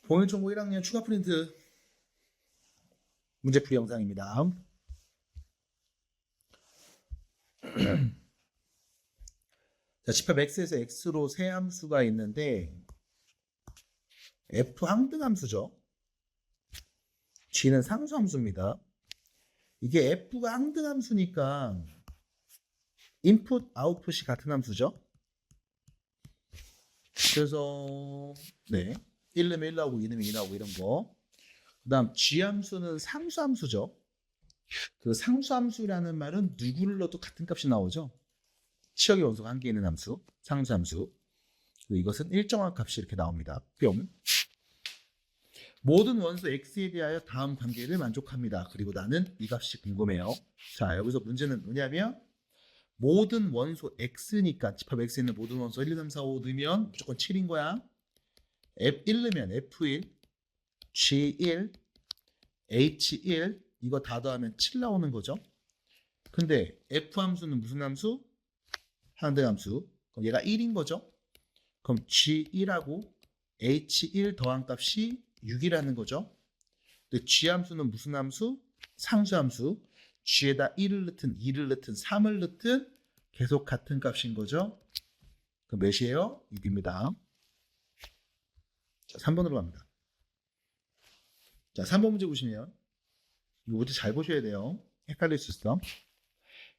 공일중고 1학년 추가 프린트 문제풀이 영상입니다. 자, 집합 x에서 x로 세 함수가 있는데 f 항등함수죠. g는 상수함수입니다. 이게 f가 항등함수니까 인풋, 아웃풋이 같은 함수죠. 그래서 1 넣으면 1 나오고 2 넣으면 2 나오고 이런 거. 그 다음 g함수는 상수함수죠. 그 상수함수라는 말은 누구를 넣어도 같은 값이 나오죠. 치역의 원소가 한 개 있는 함수, 상수함수. 그리고 이것은 일정한 값이 이렇게 나옵니다. 뿅. 모든 원소 x에 대하여 다음 관계를 만족합니다. 그리고 나는 이 값이 궁금해요. 자, 여기서 문제는 뭐냐면 모든 원소 x니까 집합 x에 있는 모든 원소 1, 2, 3, 4, 5 넣으면 무조건 7인 거야. F1 넣으면 F1, G1, H1 이거 다 더하면 7 나오는 거죠. 근데 F 함수는 무슨 함수? 항등함수. 그럼 얘가 1인 거죠. 그럼 G1하고 H1 더한 값이 6이라는 거죠. 근데 G 함수는 무슨 함수? 상수함수. G에다 1을 넣든 2를 넣든 3을 넣든 계속 같은 값인 거죠. 그럼 몇이에요? 6입니다. 자, 3번으로 갑니다. 자, 3번 문제 보시면 이거 문제 잘 보셔야 돼요. 헷갈릴 수 있어.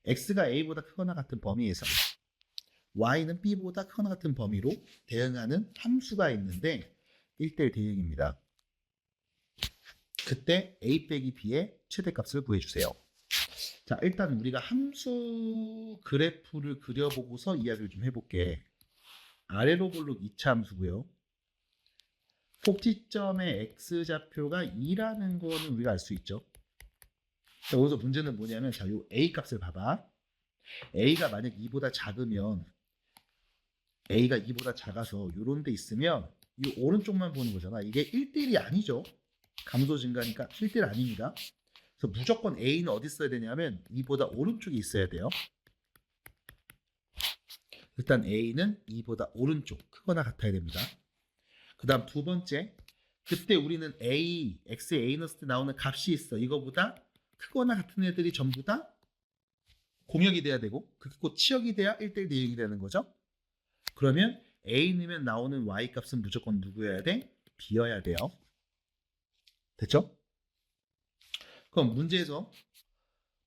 x가 a보다 크거나 같은 범위에서 y는 b보다 크거나 같은 범위로 대응하는 함수가 있는데 1대1 대응입니다. 그때 a 빼기 b의 최대값을 구해주세요. 자, 일단 우리가 함수 그래프를 그려보고서 이야기를 좀 해볼게. 아래로 볼록 2차 함수고요. 꼭지점의 x좌표가 2라는 거는 우리가 알 수 있죠. 자, 여기서 문제는 뭐냐면, 자, 요 a 값을 봐봐. a가 만약 2보다 작으면, a가 2보다 작아서 요런 데 있으면 이 오른쪽만 보는 거잖아. 이게 1대1이 아니죠. 감소 증가니까 1대1 아닙니다. 그래서 무조건 a는 어디 있어야 되냐면 2보다 오른쪽에 있어야 돼요. 일단 a는 2보다 오른쪽, 크거나 같아야 됩니다. 그 다음 두 번째, 그때 우리는 a, x에 a 넣었을 때 나오는 값이 있어. 이거보다 크거나 같은 애들이 전부 다 공역이 돼야 되고, 그게 곧 치역이 돼야 1대1 대응이 되는 거죠. 그러면 a 넣으면 나오는 y 값은 무조건 누구여야 돼? b여야 돼요. 됐죠? 그럼 문제에서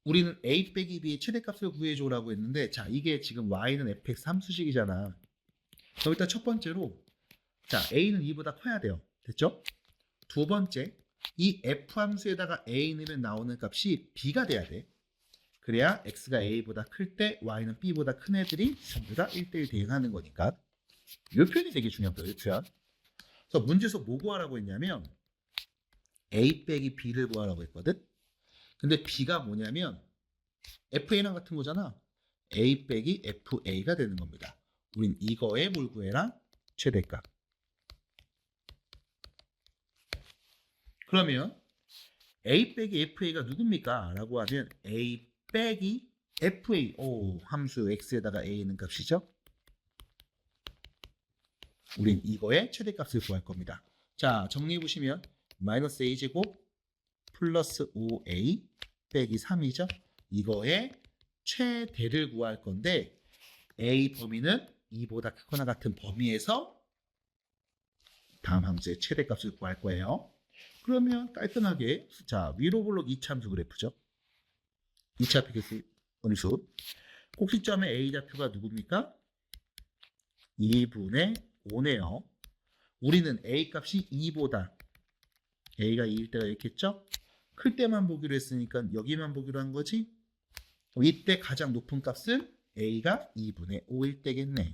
우리는 a 빼기 b의 최대값을 구해줘라고 했는데, 자, 이게 지금 y는 fx 함수식이잖아. 그럼 일단 첫 번째로, 자, a는 2보다 커야 돼요. 됐죠? 두 번째, 이 f 함수에다가 a 넣으면 나오는 값이 b가 돼야 돼. 그래야 x가 a보다 클 때 y는 b보다 큰 애들이 전부 다 1대1 대응하는 거니까. 이 표현이 되게 중요합니다. 이 표현. 그래서 문제에서 뭐 구하라고 했냐면 a 빼기 b를 구하라고 했거든. 근데 b가 뭐냐면 fa랑 같은 거잖아. a 빼기 fa가 되는 겁니다. 우린 이거에 뭘 구해라? 최대값. 그러면 a 빼기 fa가 누굽니까? 라고 하면 a 빼기 fa, 함수 x에다가 a는 값이죠. 우린 이거의 최대값을 구할 겁니다. 자, 정리해 보시면 마이너스 a제곱 플러스 5a 빼기 3이죠. 이거의 최대를 구할 건데 a 범위는 2보다 크거나 같은 범위에서 다음 함수의 최대값을 구할 거예요. 그러면 깔끔하게, 자, 위로 볼록 2차 함수 그래프죠. 2차 피켓 원수. 꼭지점의 a좌표가 누굽니까? 2분의 5네요. 우리는 a 값이 2보다, a가 2일 때가 있겠죠? 클 때만 보기로 했으니까 여기만 보기로 한 거지? 이때 가장 높은 값은 a가 2분의 5일 때겠네.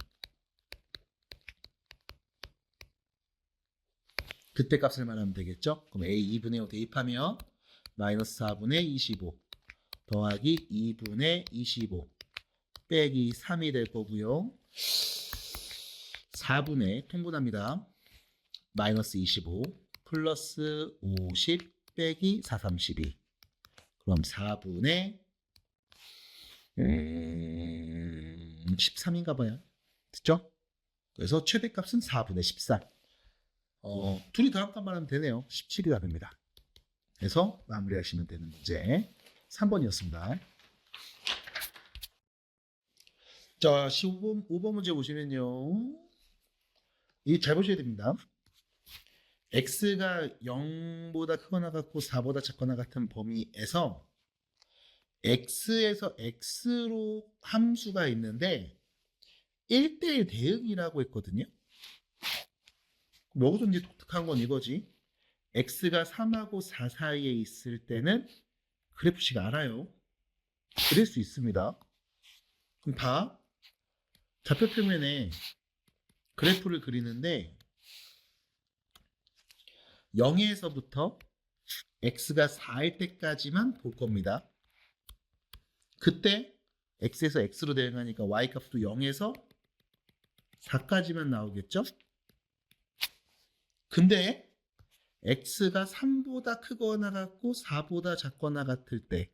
그때 값을 말하면 되겠죠? 그럼 a 2분의 5 대입하면 마이너스 4분의 25 더하기 2분의 25 빼기 3이 될 거고요. 4분의 통분합니다. 마이너스 25 플러스 50 빼기 4, 32. 그럼 4분의 13인가 봐요. 됐죠? 그래서 최대값은 4분의 14. 둘이 더한 값만 하면 되네요. 17이 답입니다. 그래서 마무리하시면 되는 문제 3번이었습니다. 자, 15번 문제 보시면요. 이 잘 보셔야 됩니다. x가 0보다 크거나 같고 4보다 작거나 같은 범위에서 x에서 x로 함수가 있는데 1대1 대응이라고 했거든요. 여기서 이제 독특한 건 이거지. x가 3하고 4 사이에 있을 때는 그래프식 알아요. 그릴 수 있습니다. 그럼 봐. 좌표 표면에 그래프를 그리는데 0에서부터 x가 4일 때까지만 볼 겁니다. 그때 x에서 x로 대응하니까 y 값도 0에서 4까지만 나오겠죠? 근데 x가 3보다 크거나 같고 4보다 작거나 같을 때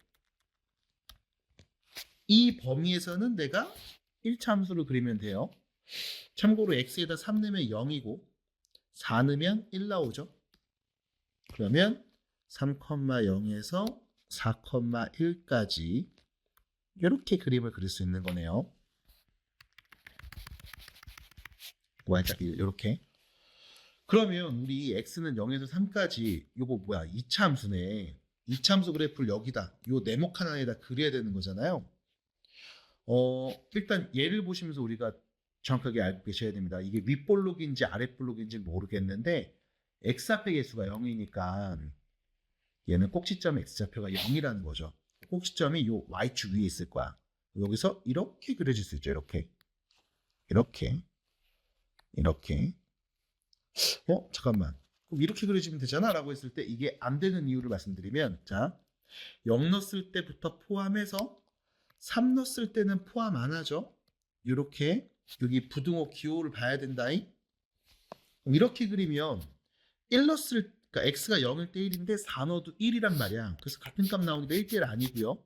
이 범위에서는 내가 1차 함수를 그리면 돼요. 참고로 x에다 3 넣으면 0이고 4 넣으면 1 나오죠. 그러면 3,0에서 4,1까지 이렇게 그림을 그릴 수 있는 거네요. y값 이렇게. 그러면 우리 x는 0에서 3까지 요거 뭐야? 2차 함수네. 2차 함수 그래프를 여기다 요 네모 하나에다 그려야 되는 거잖아요. 일단 얘를 보시면서 우리가 정확하게 알고 계셔야 됩니다. 이게 윗볼록인지 아랫볼록인지 모르겠는데 x 앞의 개수가 0이니까 얘는 꼭지점 x좌표가 0이라는 거죠. 꼭지점이 요 y축 위에 있을 거야. 여기서 이렇게 그려질 수 있죠. 이렇게. 잠깐만. 그럼 이렇게 그려지면 되잖아 라고 했을 때 이게 안 되는 이유를 말씀드리면, 자, 0 넣었을 때부터 포함해서 3 넣었을 때는 포함 안 하죠. 이렇게 여기 부등호 기호를 봐야 된다잉. 이렇게 그리면 1 넣었을 그러니까 x가 0일 때 1인데 4 넣어도 1이란 말이야. 그래서 같은 값 나오니까 1대1 아니고요.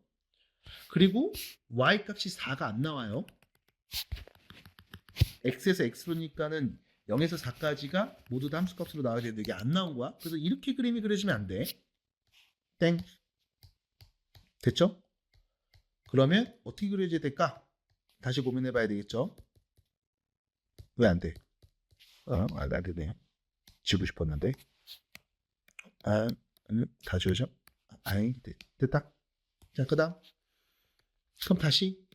그리고 y 값이 4가 안 나와요. x에서 x로니까는 0에서 4까지가 모두 다 함수값으로 나와야 되는데 이게 안 나온 거야. 그래서 이렇게 그림이 그려지면 안 돼. 땡. 됐죠? 그러면 어떻게 그려져야 될까? 다시 고민해 봐야 되겠죠? 왜 안 돼? 안 되네요. 지우고 싶었는데. 다 지워져? 아이, 됐다. 자, 그 다음. 그럼 다시.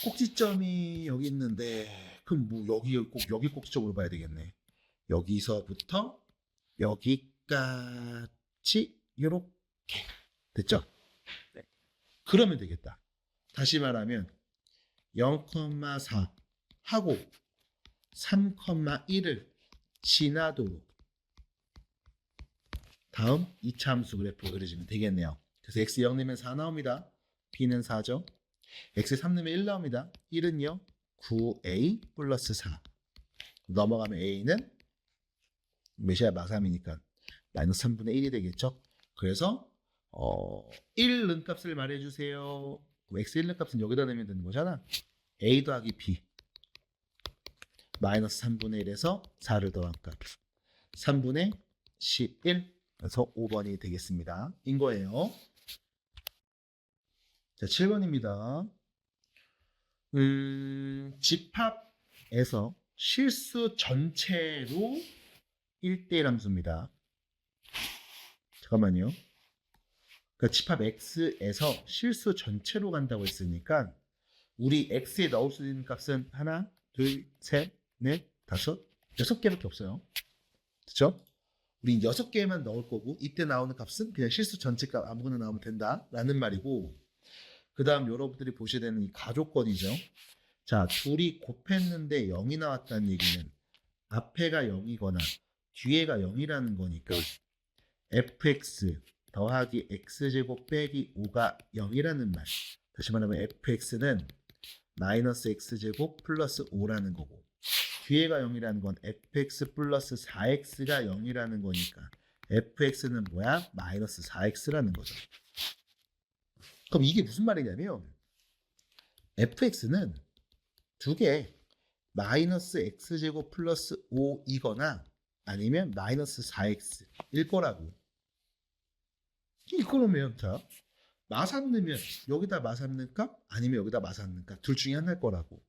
꼭지점이 여기 있는데, 그럼 뭐 여기 꼭지점으로 봐야 되겠네. 여기서부터 여기까지 이렇게. 됐죠? 네. 그러면 되겠다. 다시 말하면 0,4 하고 3,1을 지나도록 다음 2차 함수 그래프가 그려지면 되겠네요. 그래서 x 0 넣으면 4 나옵니다. b는 4죠. x 3 넣으면 1 나옵니다. 1은요 9a 플러스 4. 넘어가면 a는 몇이야? 마삼이니까 마이너스 3분의 1이 되겠죠. 그래서 1 넣은 값을 말해주세요. x 1 넣은 값은 여기다 넣으면 되는 거잖아. a 더하기 b 마이너스 3분의 1에서 4를 더한 값 3분의 11. 그래서 5번이 되겠습니다. 인 거예요. 자, 7번입니다. 집합에서 실수 전체로 1대1 함수입니다. 잠깐만요. 그러니까 집합 x에서 실수 전체로 간다고 했으니까 우리 x에 넣을 수 있는 값은 하나, 둘, 셋, 넷, 다섯, 6개밖에 없어요. 그렇죠? 우린 6개만 넣을 거고 이때 나오는 값은 그냥 실수 전체 값 아무거나 나오면 된다라는 말이고, 그 다음 여러분들이 보셔야 되는 이 가조건이죠. 자, 둘이 곱했는데 0이 나왔다는 얘기는 앞에가 0이거나 뒤에가 0이라는 거니까 fx 더하기 x제곱 빼기 5가 0이라는 말. 다시 말하면 fx는 마이너스 x제곱 플러스 5라는 거고, 뒤에가 0이라는 건 fx 플러스 4x가 0이라는 거니까 fx는 뭐야? 마이너스 4x라는 거죠. 그럼 이게 무슨 말이냐면 fx는 두 개, 마이너스 x제곱 플러스 5이거나 아니면 마이너스 4x일 거라고. 이거면 자 마삼 넣으면 여기다 마삼 넣은 값 아니면 여기다 마삼 넣은 값 둘 중에 하나일 거라고.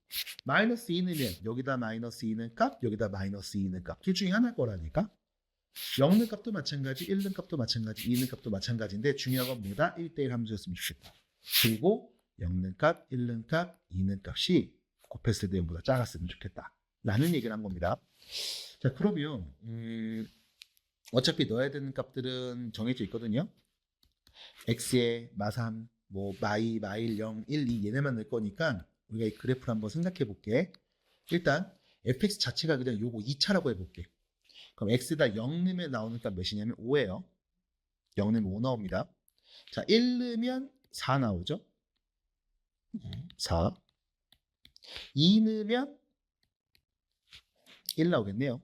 마이너스 2 넣으면 여기다 마이너스 2 넣은 값 여기다 마이너스 2 넣은 값 둘 중에 하나일 거라니까. 0 넣은 값도 마찬가지 1 넣은 값도 마찬가지 2 넣은 값도 마찬가지인데 중요한 건 뭐다? 1대1 함수였으면 좋겠다. 그리고 0 넣은 값 1 넣은 값 2 넣은 값이 곱했을 때 0보다 작았으면 좋겠다 라는 얘기를 한 겁니다. 자 그러면 어차피 넣어야 되는 값들은 정해져 있거든요. x에 마3, 뭐 마2, 마1, 0, 1, 2 얘네만 넣을 거니까 우리가 이 그래프를 한번 생각해 볼게. 일단 fx 자체가 그냥 요거 2차라고 해볼게. 그럼 x에다 0 넣으면 나오는 값 몇이냐면 5예요. 0 넣으면 5 나옵니다. 자, 1 넣으면 4 나오죠. 4. 2 넣으면 1 나오겠네요.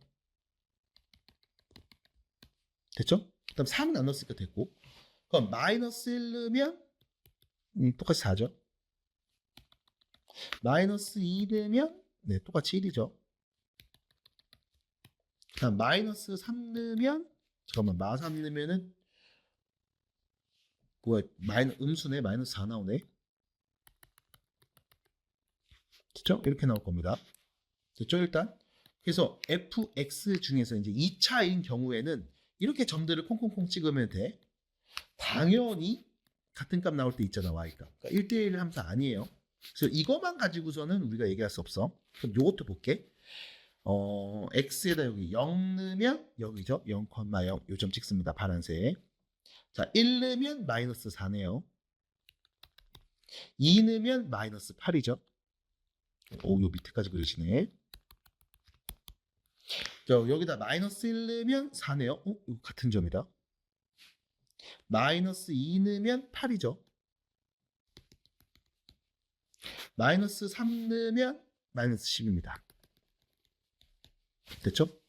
됐죠? 그다음 3은 안 넣었으니까 됐고. 그럼 마이너스 1 넣으면 똑같이 4죠. 마이너스 2 넣으면 네, 똑같이 1이죠. 그다음 마이너스 3 넣으면 잠깐만 마3 넣으면은 뭐야 음수네. 마이너스 4 나오네. 됐죠? 이렇게 나올 겁니다. 됐죠? 일단 그래서 fx 중에서 이제 2차인 경우에는 이렇게 점들을 콩콩콩 찍으면 돼. 당연히 같은 값 나올 때 있잖아 y값. 그러니까 1대1 함수 아니에요. 그래서 이것만 가지고서는 우리가 얘기할 수 없어. 그럼 요것도 볼게. x에다 여기 0 넣으면 여기죠. 0,0 요 점 찍습니다. 파란색. 자, 1 넣으면 마이너스 4네요. 2 넣으면 마이너스 8이죠. 오, 요 밑에까지 그려지네. 자, 여기다 마이너스 1 넣으면 4네요. 이거 같은 점이다. 마이너스 2 넣으면 8이죠. 마이너스 3 넣으면 마이너스 10입니다. 됐죠?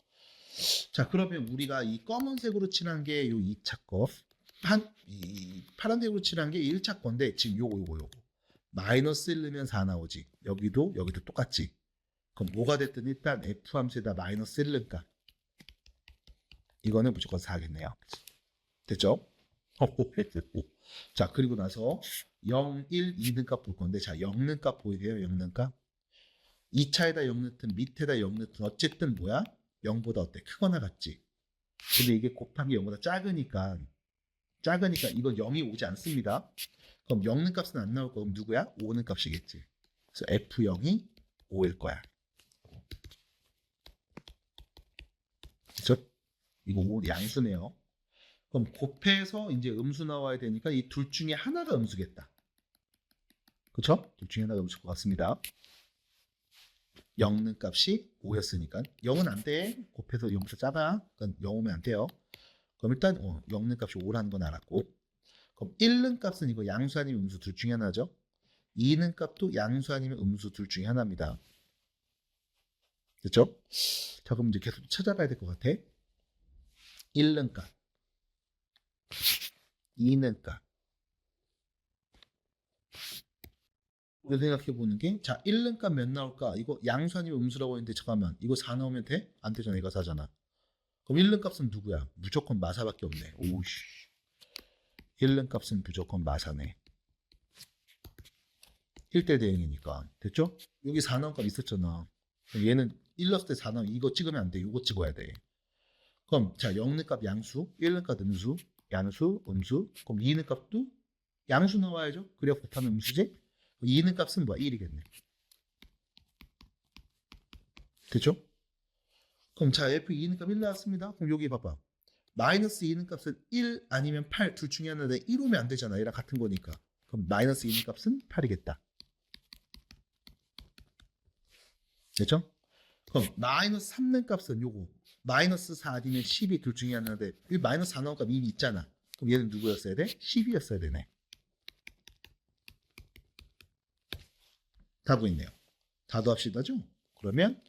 자, 그러면 우리가 이 검은색으로 칠한 게 요 2차 거, 이 파란색으로 칠한 게 1차 건데 지금 요거. 마이너스 1 넣으면 4 나오지. 여기도 똑같지. 그럼 뭐가 됐든 일단 f 함수에다 마이너스 1 넣을까? 이거는 무조건 4겠네요. 됐죠? 자, 그리고 나서 0, 1, 2는 값 볼 건데, 자, 0 는 값 보이세요? 0 는 값? 2차에다 0 넣든 밑에다 0 넣든 어쨌든 뭐야? 0보다 어때? 크거나 같지? 근데 이게 곱하기 0보다 작으니까 이건 0이 오지 않습니다. 그럼 0 는 값은 안 나올 거. 그럼 누구야? 5 는 값이겠지. 그래서 f0이 5일 거야. 그렇죠? 이거 5 양수네요. 그럼 곱해서 이제 음수 나와야 되니까 이 둘 중에 하나가 음수겠다. 그렇죠? 둘 중에 하나가 음수일 것 같습니다. 0는 값이 5였으니까 0은 안 돼. 곱해서 0보다 작아. 그러니까 0 오면 안 돼요. 그럼 일단 0는 값이 5라는 건 알았고, 그럼 1는 값은 이거 양수 아니면 음수 둘 중에 하나죠. 2는 값도 양수 아니면 음수 둘 중에 하나입니다. 됐죠? 자, 그럼 이제 계속 찾아봐야 될 것 같아. 1는 값, 2는 값. 우리 생각해 보는 게, 자, 1는 값 몇 나올까? 이거 양수 아니면 음수라고 했는데, 잠깐만, 이거 4 나오면 돼? 안 되잖아, 이거 4잖아. 그럼 1는 값은 누구야? 무조건 마사밖에 없네. 오우씨. 1는 값은 무조건 마사네. 1대 대응이니까. 됐죠? 여기 4 나온 값 있었잖아. 얘는 1 넣었을 때 4 나오면 이거 찍으면 안 돼. 이거 찍어야 돼. 그럼 자, 0는 값 양수, 1는 값 음수, 양수, 음수. 그럼 2는 값도 양수 나와야죠. 그래야 곱하면 음수지. 2는 값은 뭐야? 1이겠네. 됐죠? 그럼 자, f2는 값 1 나왔습니다. 그럼 여기 봐봐. 마이너스 2는 값은 1 아니면 8 둘 중에 하나인데 1 오면 안 되잖아. 얘랑 같은 거니까. 그럼 마이너스 2는 값은 8이겠다. 됐죠? 그럼 마이너스 3는 값은 요거. 마이너스 4 아니면 12 둘 중에 하나인데 이 마이너스 4 나온 값 이미 있잖아. 그럼 얘는 누구였어야 돼? 10이었어야 되네. 다 보이네요. 다 더합시다죠? 그러면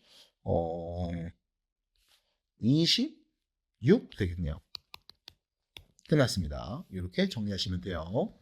26 되겠네요. 끝났습니다. 이렇게 정리하시면 돼요.